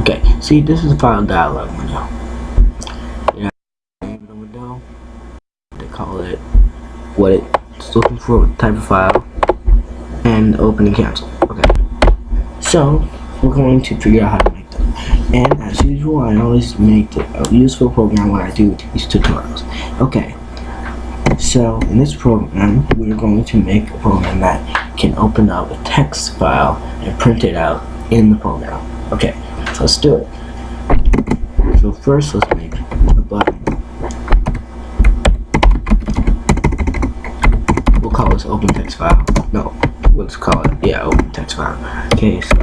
Okay, see, this is the Filedialog window. You have the window. They call it what it's looking for, type of file, and open and cancel. Okay, so we're going to figure out how to make them. And as usual, I always make a useful program when I do these tutorials. Okay, so in this program, we're going to make a program that can open up a text file and print it out in the program. Okay, so let's do it. So first, let's make a button. We'll call this open text file. No, let's call it, yeah, open text file. Okay, so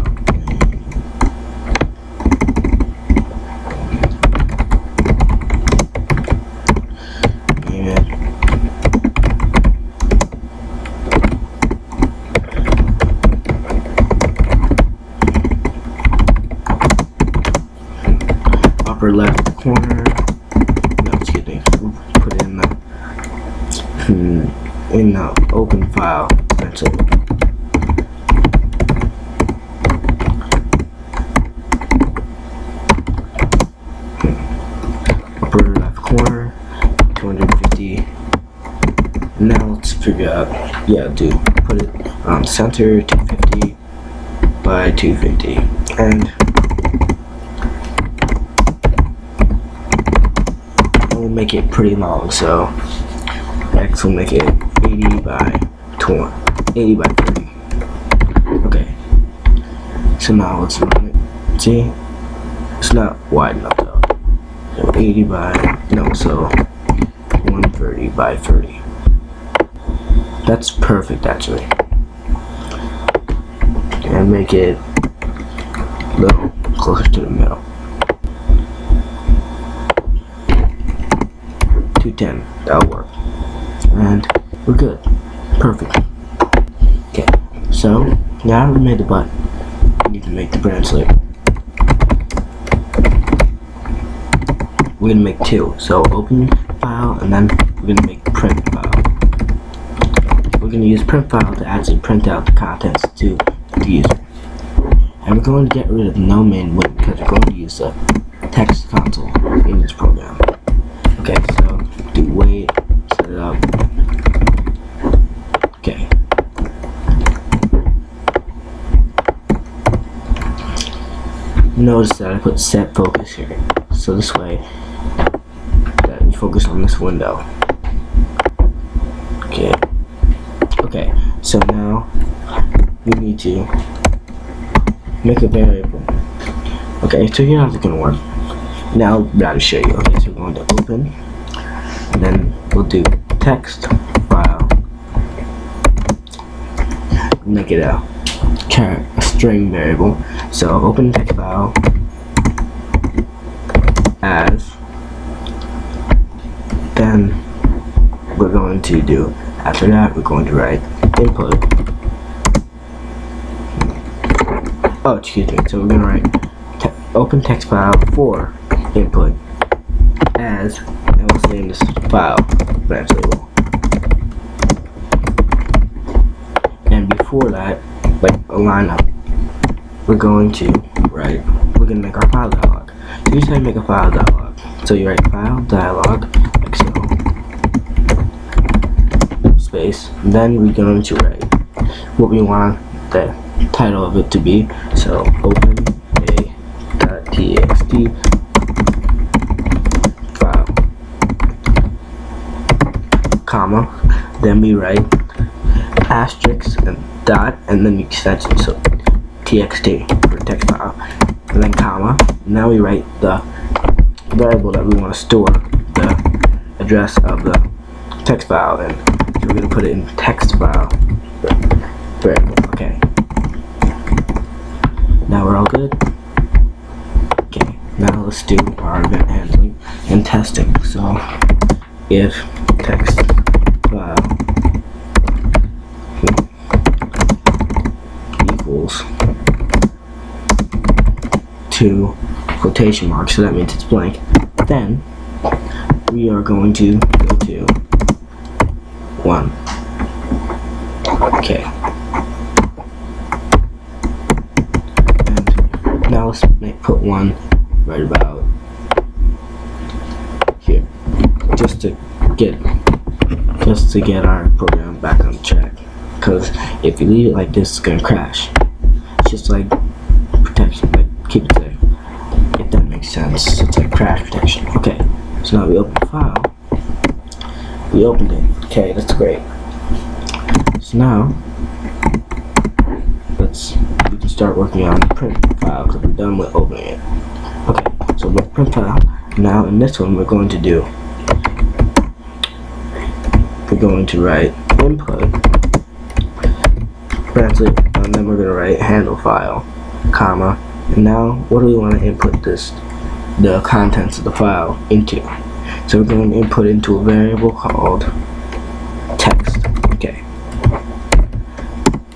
upper left corner. No, excuse me. Put it in the open file. That's it. Upper left corner, 250. And now let's figure out. Yeah, put it center 250 by 250, and we'll make it pretty long, so X will make it 80 by 20, 80 by 30. Okay, so now let's run it. See, it's not wide enough though. So 80 by, no, so 130 by 30. That's perfect actually. And make it a little closer to the middle. 210, that'll work. And we're good. Perfect. Okay, so now we made the button. We need to make the branch label. We're gonna make two. So open file, and then we're gonna make print file. We're gonna use print file to actually print out the contents to the user. And we're going to get rid of no main win because we're going to use the text console in this program. Okay, so do wait, set it up. Okay. Notice that I put set focus here, so this way that we focus on this window. Okay. Okay, so now we need to make a variable. Okay, so here's how it's gonna work. Now I'm about to show you. Okay, so we're going to open, and then we'll do text file, make it a string variable. So open text file as, then we're going to do, after that we're going to write input. Oh, excuse me. So we're gonna write open text file for input as, and we'll name this file branch label. And before that, like a line up, we're going to make our Filedialog. So here's how you make a Filedialog. So you write Filedialog XO space, and then we're going to write what we want the title of it to be. So open a.txt file, comma, then we write asterisk and dot, and then the extension, so txt for text file, and then comma. Now we write the variable that we want to store the address of the text file in. So we're going to put it in text file variable. Okay. Now we're all good. Okay, now let's do our event handling and testing. So if text file equals to quotation marks, so that means it's blank, then we are going to go to 1. Okay. And now let's put one right about here, just to get our program back on track. Because if you leave it like this, it's gonna crash. It's just like protection, like keep it there, if that makes sense. It's like crash protection. Okay, so now we open the file. We opened it. Okay, that's great. So now we can start working on the print file because we're done with opening it. Okay, so with print file, now in this one we're going to write input, translate, and then we're going to write handle file, comma, and now what do we want to input the contents of the file into? So we're going to input into a variable called text. Okay,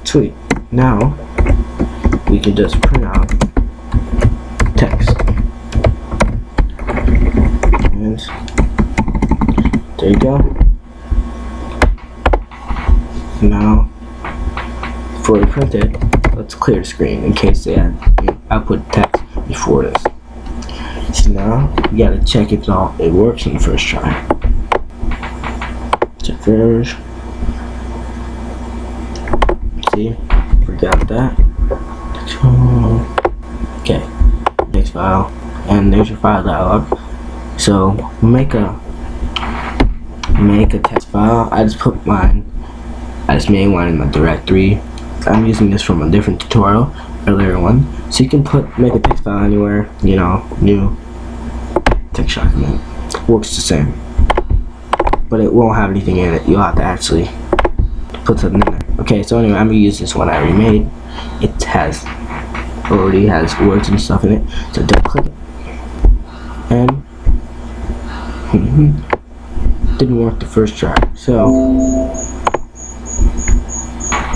sweet. Now we can just print out text, and there you go. Now before we print it, let's clear the screen in case they had output text before this. So now you gotta check if it works on the first try. Check for errors. See, forgot that. Okay, next file, and there's your file dialog. So make a text file. I just made one in my directory. I'm using this from a different tutorial, earlier one. So you can make a text file anywhere, you know, new text document. Works the same, but it won't have anything in it. You'll have to actually put something in there. Okay, so anyway, I'm gonna use this one I already made. It already has words and stuff in it. So double click it, and didn't work the first try. So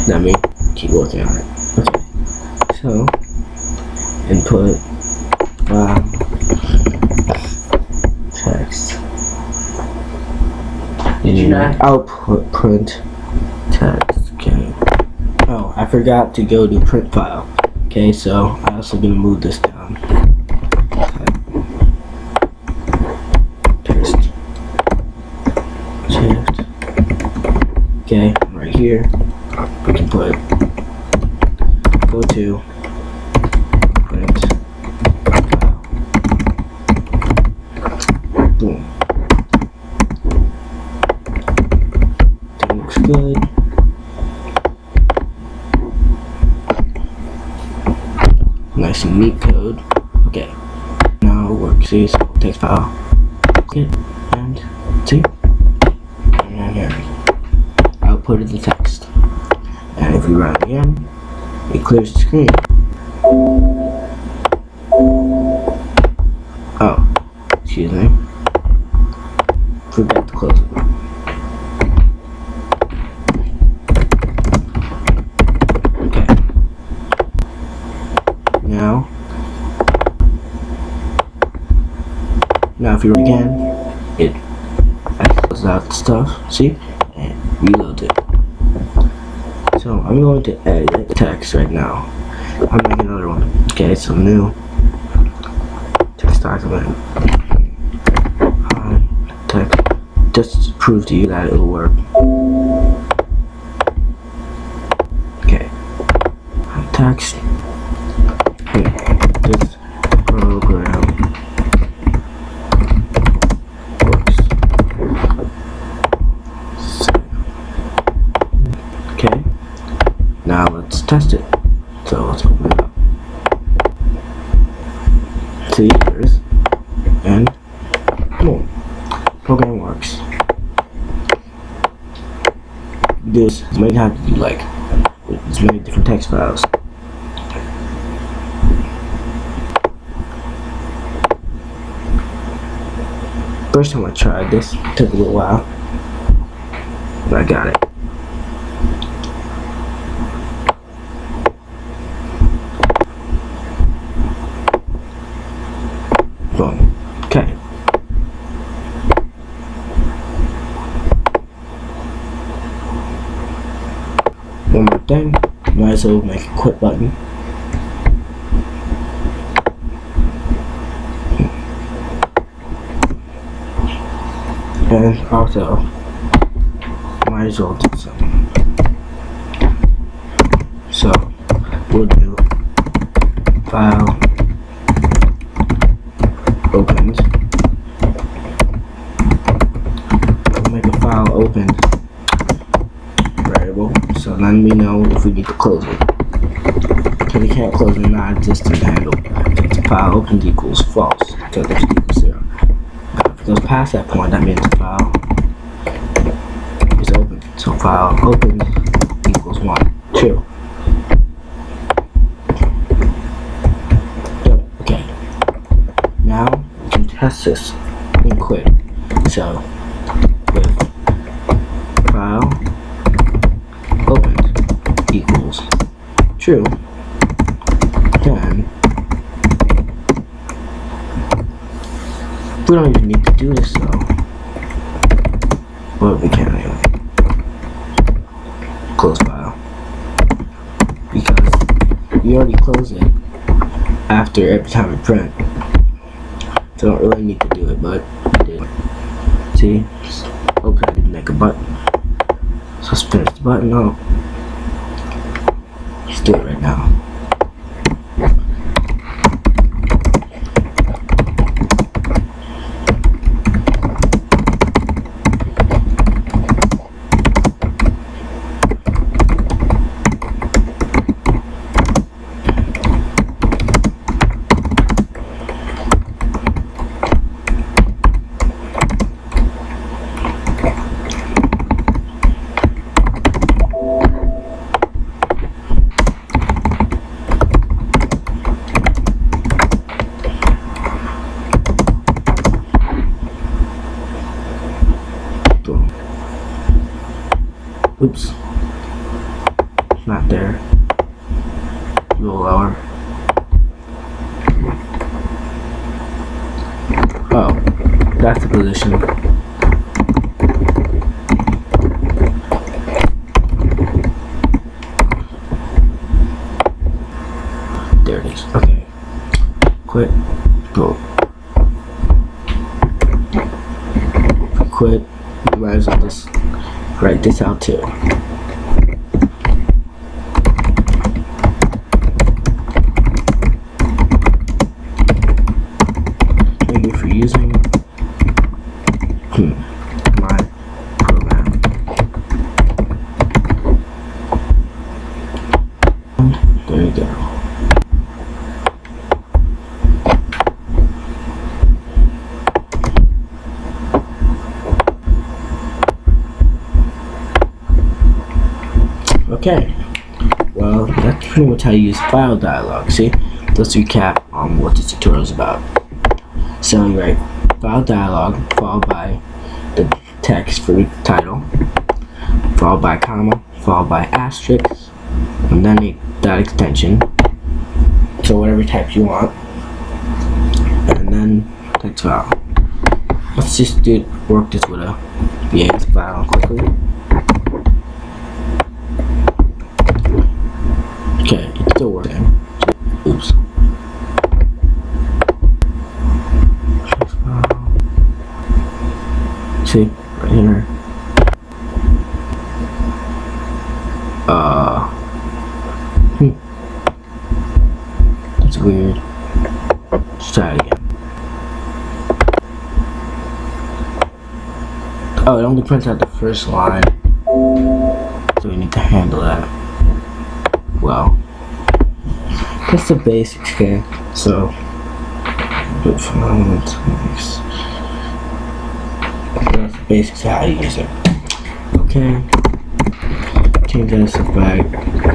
let me keep working on it. Okay, so input text. Did you not output print text? Okay. Oh, I forgot to go to print file. Okay, so I'm also gonna move this down. Paste. Shift. Okay, right here we can put go to print file. Boom. That looks good. Nice and neat code. Okay, now it works. See, so text file. Okay, and see, and here, output of the text. And if we run it again, it clears the screen. Oh, excuse me. Forgot to close it. Okay. Now if you run again, it closes out the stuff, see, and reloads it. So I'm going to edit text right now. I'm making another one. Okay, so new text document. Text, just to prove to you that it will work. Okay, text. Here, this program works. Okay, now let's test it. So let's open it up. See, there it is, and boom, program works. This might have to do like this many different text files. First time I tried this, it took a little while, but I got it. Boom. Okay. One more thing, might as well make a quit button. And also, might as well do something. So we'll do file opened. We'll make a file opened variable, so then we know if we need to close it. Because we can't close a non-existent handle. So file opened equals false, because it's equals 0. But if it goes past that point, that means the file is open. So file opened equals 1. True. Okay. Now we can test this and quit. So with file opened equals true, then we don't even need to do this though. But we can anyway. Close file. Because we already close it after every time we print. So I don't really need to do it, but we did. See? Okay, I didn't make a button. So let's finish the button up. Let's do it right now. Oops. Not there. A little lower. Oh, that's the position. There it is. Okay. Quit. Go. Quit. You might as well just write this out too. Thank you for using my program. There you go. Okay, well, that's pretty much how you use Filedialog. See, let's recap on what this tutorial is about. So you write Filedialog followed by the text for the title, followed by comma, followed by asterisk, and then that extension, so whatever type you want, and then text file. Let's just work this with a VAX file quickly. Okay, it's still working. Oops. See, right here. That's weird. Let's try it again. Oh, it only prints out the first line, so we need to handle that. Well, that's the basics, okay? So, that's the basics of how you use it. Okay, change that stuff back.